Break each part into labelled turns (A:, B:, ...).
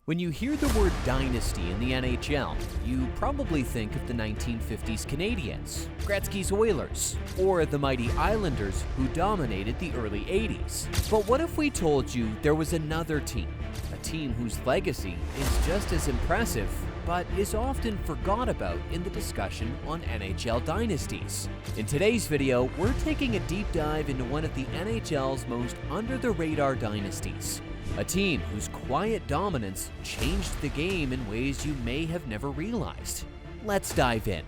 A: When you hear the word dynasty in the NHL, you probably think of the 1950s Canadiens, Gretzky's Oilers, or the mighty Islanders who dominated the early 80s. But what if we told you there was another team, a team whose legacy is just as impressive, but is often forgot about in the discussion on NHL dynasties? In today's video, we're taking a deep dive into one of the NHL's most under-the-radar dynasties. A team whose quiet dominance changed the game in ways you may have never realized. Let's dive in.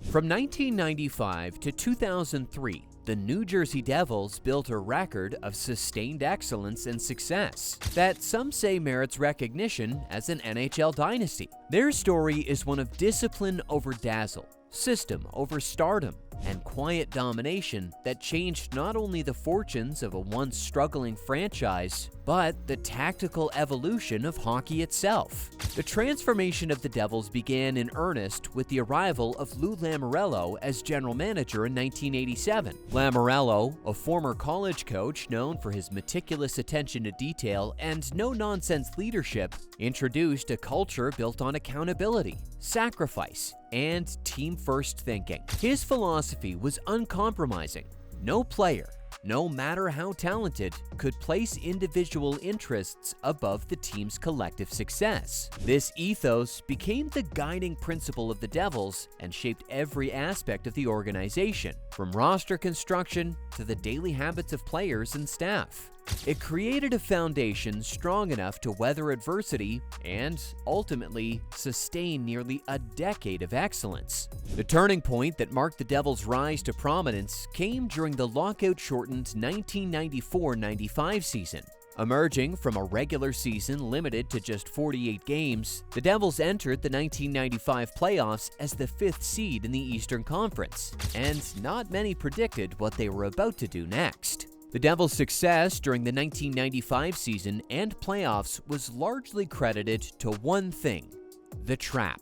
A: From 1995 to 2003, the New Jersey Devils built a record of sustained excellence and success that some say merits recognition as an NHL dynasty. Their story is one of discipline over dazzle, system over stardom, and quiet domination that changed not only the fortunes of a once struggling franchise, but the tactical evolution of hockey itself. The transformation of the Devils began in earnest with the arrival of Lou Lamoriello as general manager in 1987. Lamoriello, a former college coach known for his meticulous attention to detail and no-nonsense leadership, introduced a culture built on accountability, sacrifice, and team-first thinking. His philosophy was uncompromising. No player, no matter how talented, could place individual interests above the team's collective success. This ethos became the guiding principle of the Devils and shaped every aspect of the organization, from roster construction to the daily habits of players and staff. It created a foundation strong enough to weather adversity and, ultimately, sustain nearly a decade of excellence. The turning point that marked the Devils' rise to prominence came during the lockout-shortened 1994-95 season. Emerging from a regular season limited to just 48 games, the Devils entered the 1995 playoffs as the 5th seed in the Eastern Conference, and not many predicted what they were about to do next. The Devils' success during the 1995 season and playoffs was largely credited to one thing: the trap.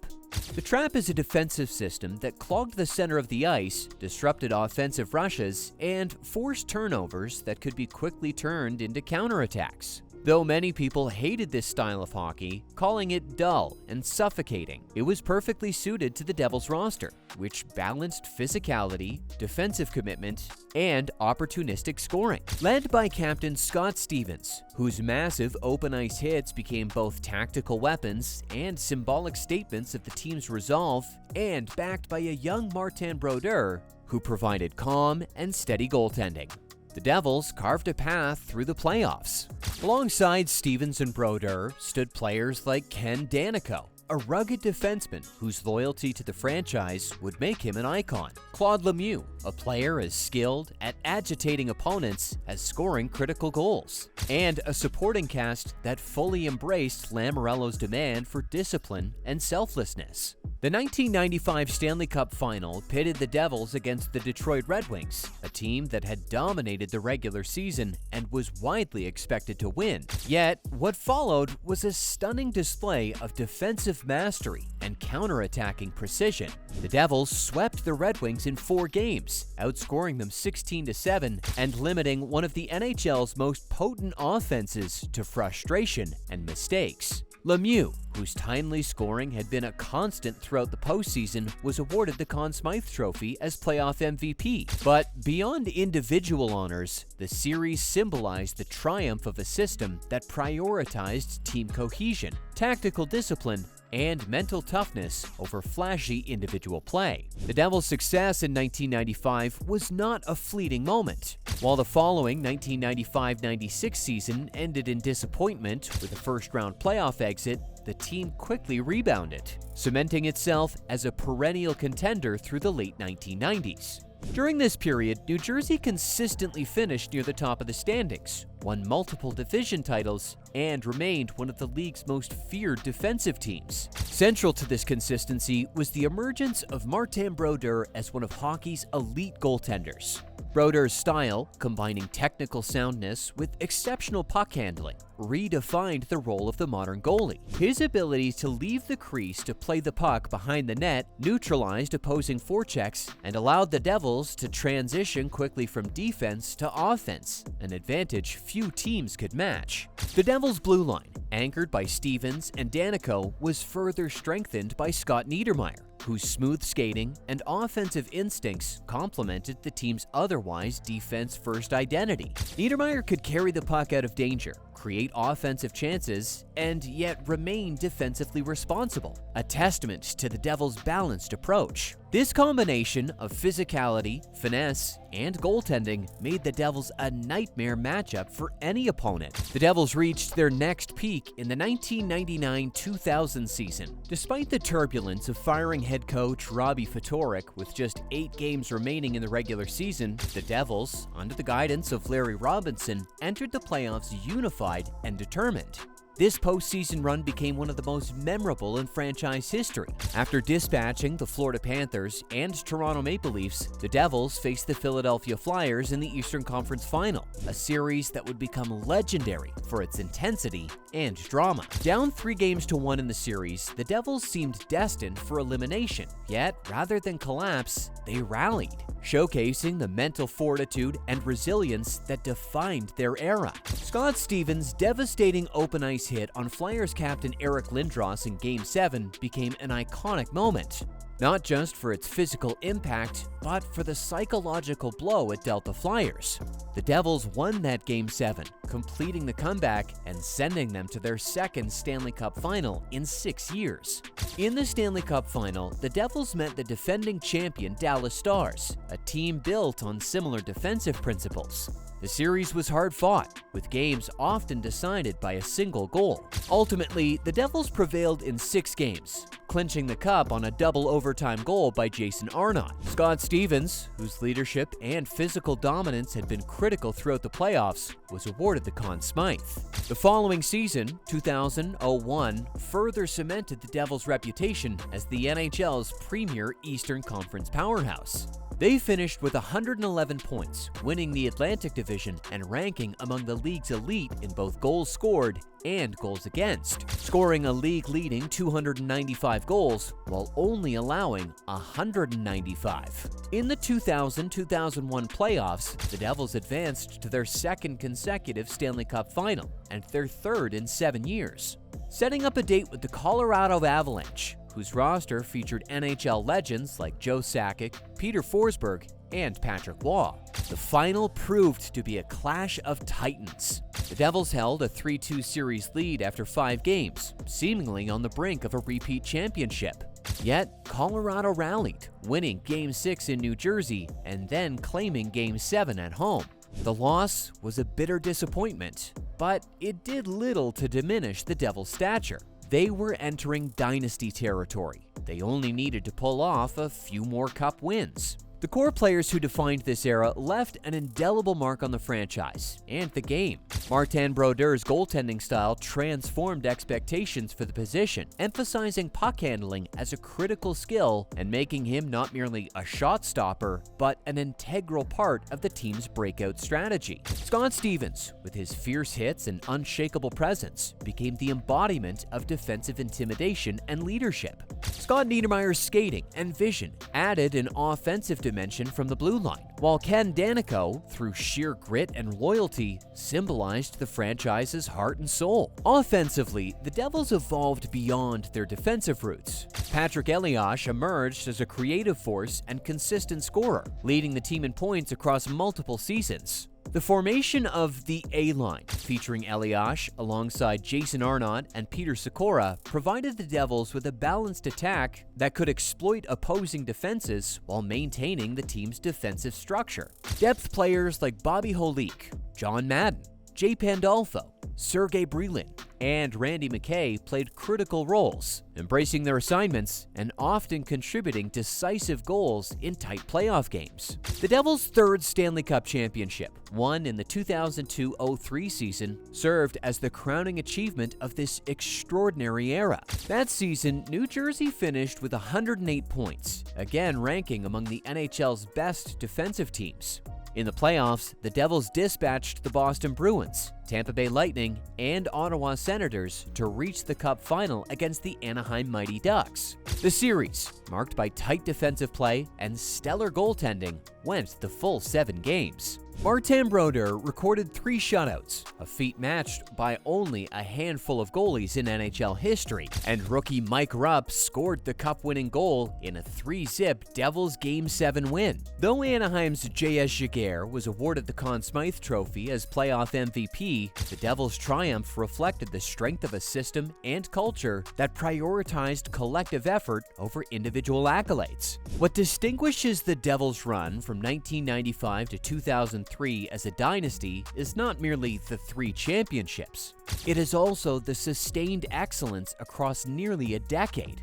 A: The trap is a defensive system that clogged the center of the ice, disrupted offensive rushes, and forced turnovers that could be quickly turned into counterattacks. Though many people hated this style of hockey, calling it dull and suffocating, it was perfectly suited to the Devils' roster, which balanced physicality, defensive commitment, and opportunistic scoring. Led by captain Scott Stevens, whose massive open ice hits became both tactical weapons and symbolic statements of the team's resolve, and backed by a young Martin Brodeur, who provided calm and steady goaltending. The Devils carved a path through the playoffs. Alongside Stevens and Brodeur stood players like Ken Daneyko, a rugged defenseman whose loyalty to the franchise would make him an icon. Claude Lemieux, a player as skilled at agitating opponents as scoring critical goals. And a supporting cast that fully embraced Lamoriello's demand for discipline and selflessness. The 1995 Stanley Cup Final pitted the Devils against the Detroit Red Wings, a team that had dominated the regular season and was widely expected to win. Yet, what followed was a stunning display of defensive mastery and counterattacking precision. The Devils swept the Red Wings in 4 games, outscoring them 16-7 and limiting one of the NHL's most potent offenses to frustration and mistakes. Lemieux, whose timely scoring had been a constant throughout the postseason, was awarded the Conn Smythe Trophy as playoff MVP. But beyond individual honors, the series symbolized the triumph of a system that prioritized team cohesion, tactical discipline, and mental toughness over flashy individual play. The Devils' success in 1995 was not a fleeting moment. While the following 1995-96 season ended in disappointment with a first-round playoff exit, the team quickly rebounded, cementing itself as a perennial contender through the late 1990s. During this period, New Jersey consistently finished near the top of the standings, won multiple division titles, and remained one of the league's most feared defensive teams. Central to this consistency was the emergence of Martin Brodeur as one of hockey's elite goaltenders. Brodeur's style, combining technical soundness with exceptional puck handling, redefined the role of the modern goalie. His ability to leave the crease to play the puck behind the net neutralized opposing forechecks and allowed the Devils to transition quickly from defense to offense, an advantage few teams could match. The Devils' blue line, anchored by Stevens and Danico, was further strengthened by Scott Niedermayer, whose smooth skating and offensive instincts complemented the team's otherwise defense-first identity. Niedermayer could carry the puck out of danger, create offensive chances, and yet remain defensively responsible, a testament to the Devils' balanced approach. This combination of physicality, finesse, and goaltending made the Devils a nightmare matchup for any opponent. The Devils reached their next peak in the 1999-2000 season. Despite the turbulence of firing head coach Robbie Ftorek with just 8 games remaining in the regular season, the Devils, under the guidance of Larry Robinson, entered the playoffs unified and determined. This postseason run became one of the most memorable in franchise history. After dispatching the Florida Panthers and Toronto Maple Leafs, the Devils faced the Philadelphia Flyers in the Eastern Conference Final, a series that would become legendary for its intensity and drama. Down 3-1 in the series, the Devils seemed destined for elimination. Yet, rather than collapse, they rallied, showcasing the mental fortitude and resilience that defined their era. Scott Stevens' devastating open ice hit on Flyers captain Eric Lindros in Game 7 became an iconic moment, not just for its physical impact, but for the psychological blow it dealt the Flyers. The Devils won that Game 7, completing the comeback and sending them to their second Stanley Cup final in 6 years. In the Stanley Cup final, the Devils met the defending champion Dallas Stars, a team built on similar defensive principles. The series was hard-fought, with games often decided by a single goal. Ultimately, the Devils prevailed in 6 games, clinching the cup on a double overtime goal by Jason Arnott. Scott Stevens, whose leadership and physical dominance had been critical throughout the playoffs, was awarded the Conn Smythe. The following season, 2000-01, further cemented the Devils' reputation as the NHL's premier Eastern Conference powerhouse. They finished with 111 points, winning the Atlantic Division and ranking among the league's elite in both goals scored and goals against, scoring a league-leading 295 goals while only allowing 195. In the 2000-2001 playoffs, the Devils advanced to their second consecutive Stanley Cup final and their third in 7 years, setting up a date with the Colorado Avalanche, whose roster featured NHL legends like Joe Sakic, Peter Forsberg, and Patrick Waugh. The final proved to be a clash of titans. The Devils held a 3-2 series lead after 5 games, seemingly on the brink of a repeat championship. Yet, Colorado rallied, winning Game 6 in New Jersey and then claiming Game 7 at home. The loss was a bitter disappointment, but it did little to diminish the Devils' stature. They were entering Dynasty territory. They only needed to pull off a few more cup wins. The core players who defined this era left an indelible mark on the franchise and the game. Martin Brodeur's goaltending style transformed expectations for the position, emphasizing puck handling as a critical skill and making him not merely a shot stopper, but an integral part of the team's breakout strategy. Scott Stevens, with his fierce hits and unshakable presence, became the embodiment of defensive intimidation and leadership. Scott Niedermayer's skating and vision added an offensive dimension from the blue line, while Ken Danico, through sheer grit and loyalty, symbolized the franchise's heart and soul. Offensively, the Devils evolved beyond their defensive roots. Patrick Elias emerged as a creative force and consistent scorer, leading the team in points across multiple seasons. The formation of the A-line, featuring Elias alongside Jason Arnott and Peter Sikora, provided the Devils with a balanced attack that could exploit opposing defenses while maintaining the team's defensive structure. Depth players like Bobby Holik, John Madden, Jay Pandolfo, Sergei Brylin, and Randy McKay played critical roles, embracing their assignments and often contributing decisive goals in tight playoff games. The Devils' third Stanley Cup championship, won in the 2002-03 season, served as the crowning achievement of this extraordinary era. That season, New Jersey finished with 108 points, again ranking among the NHL's best defensive teams. In the playoffs, the Devils dispatched the Boston Bruins, Tampa Bay Lightning, and Ottawa Senators to reach the Cup final against the Anaheim Mighty Ducks. The series, marked by tight defensive play and stellar goaltending, went the full 7 games. Martin Brodeur recorded 3 shutouts, a feat matched by only a handful of goalies in NHL history, and rookie Mike Rupp scored the Cup-winning goal in a 3-zip Devils Game 7 win. Though Anaheim's J.S. Giguère was awarded the Conn Smythe Trophy as playoff MVP, the Devils' triumph reflected the strength of a system and culture that prioritized collective effort over individual accolades. What distinguishes the Devils' run from 1995 to 2003 as a dynasty is not merely the 3 championships. It is also the sustained excellence across nearly a decade.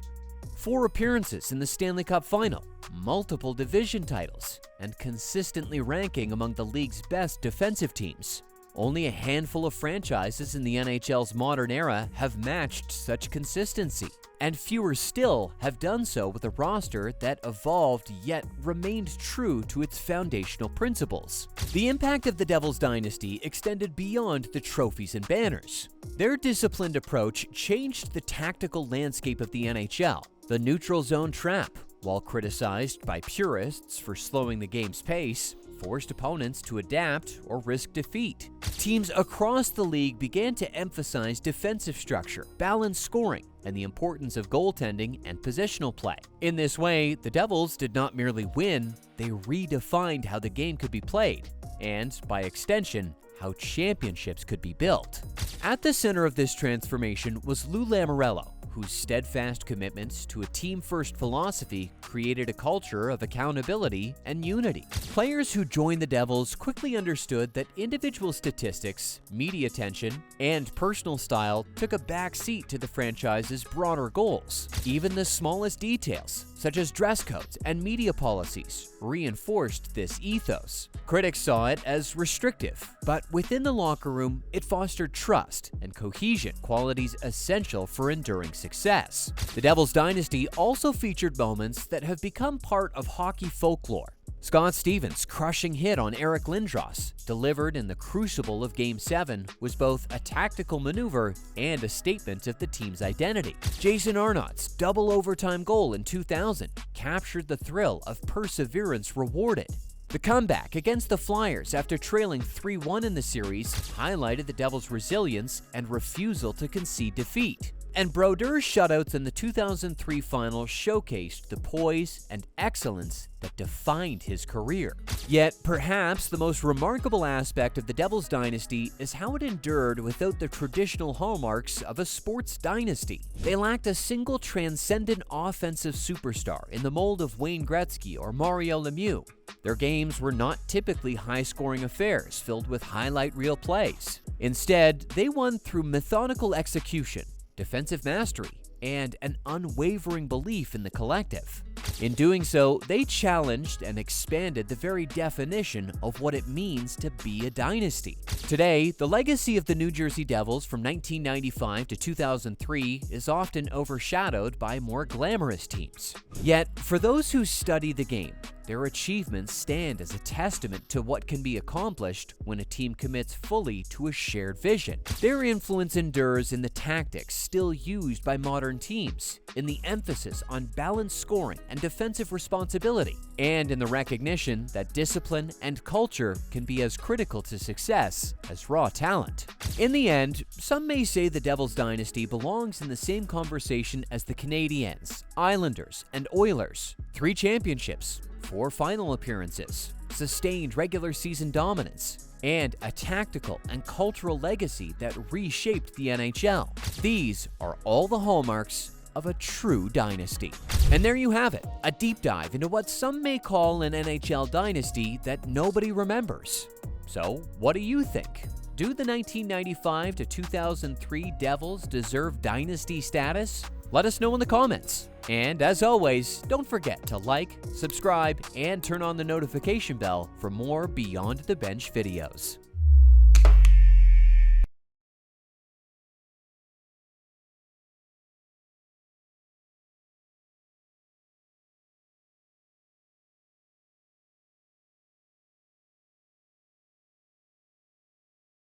A: 4 appearances in the Stanley Cup Final, multiple division titles, and consistently ranking among the league's best defensive teams. Only a handful of franchises in the NHL's modern era have matched such consistency, and fewer still have done so with a roster that evolved yet remained true to its foundational principles. The impact of the Devils dynasty extended beyond the trophies and banners. Their disciplined approach changed the tactical landscape of the NHL. The neutral zone trap, while criticized by purists for slowing the game's pace, forced opponents to adapt or risk defeat. Teams across the league began to emphasize defensive structure, balanced scoring, and the importance of goaltending and positional play. In this way, the Devils did not merely win, they redefined how the game could be played, and, by extension, how championships could be built. At the center of this transformation was Lou Lamoriello, whose steadfast commitments to a team-first philosophy created a culture of accountability and unity. Players who joined the Devils quickly understood that individual statistics, media attention, and personal style took a back seat to the franchise's broader goals. Even the smallest details, such as dress codes and media policies, reinforced this ethos. Critics saw it as restrictive, but within the locker room, it fostered trust and cohesion, qualities essential for enduring success. The Devils dynasty also featured moments that have become part of hockey folklore. Scott Stevens' crushing hit on Eric Lindros, delivered in the crucible of Game 7, was both a tactical maneuver and a statement of the team's identity. Jason Arnott's double overtime goal in 2000 captured the thrill of perseverance rewarded. The comeback against the Flyers after trailing 3-1 in the series highlighted the Devils' resilience and refusal to concede defeat. And Brodeur's shutouts in the 2003 final showcased the poise and excellence that defined his career. Yet, perhaps the most remarkable aspect of the Devils dynasty is how it endured without the traditional hallmarks of a sports dynasty. They lacked a single transcendent offensive superstar in the mold of Wayne Gretzky or Mario Lemieux. Their games were not typically high-scoring affairs filled with highlight reel plays. Instead, they won through methodical execution, defensive mastery, and an unwavering belief in the collective. In doing so, they challenged and expanded the very definition of what it means to be a dynasty. Today, the legacy of the New Jersey Devils from 1995 to 2003 is often overshadowed by more glamorous teams. Yet, for those who study the game, their achievements stand as a testament to what can be accomplished when a team commits fully to a shared vision. Their influence endures in the tactics still used by modern teams, in the emphasis on balanced scoring and defensive responsibility, and in the recognition that discipline and culture can be as critical to success as raw talent. In the end, some may say the Devils dynasty belongs in the same conversation as the Canadiens, Islanders, and Oilers. 3 championships, 4 final appearances, sustained regular season dominance, and a tactical and cultural legacy that reshaped the NHL. These are all the hallmarks of a true dynasty. And there you have it, a deep dive into what some may call an NHL dynasty that nobody remembers. So, what do you think? Do the 1995 to 2003 Devils deserve dynasty status? Let us know in the comments. And as always, don't forget to like, subscribe, and turn on the notification bell for more Beyond the Bench videos.